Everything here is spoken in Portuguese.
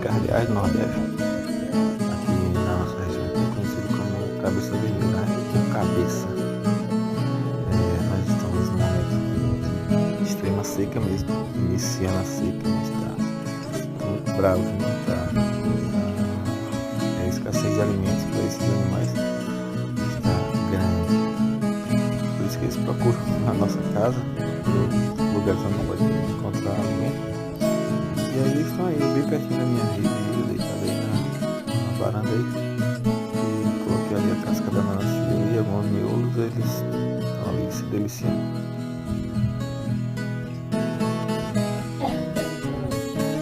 cardeais do Nordeste, aqui na nossa região, que é conhecido como cabeça vermelha, né? Ou cabeça. Nós estamos num momento de extrema seca mesmo, iniciando a seca, mas está muito bravo, né? A escassez de alimentos para esses animais está grande. Por isso que eles procuram a nossa casa, por lugares onde não pode encontrar alimento. E aí eles estão aí, bem pertinho da minha rede, deitado aí na varanda aí. E coloquei ali a casca da melancia e alguns miolos, eles estão ali se deliciando.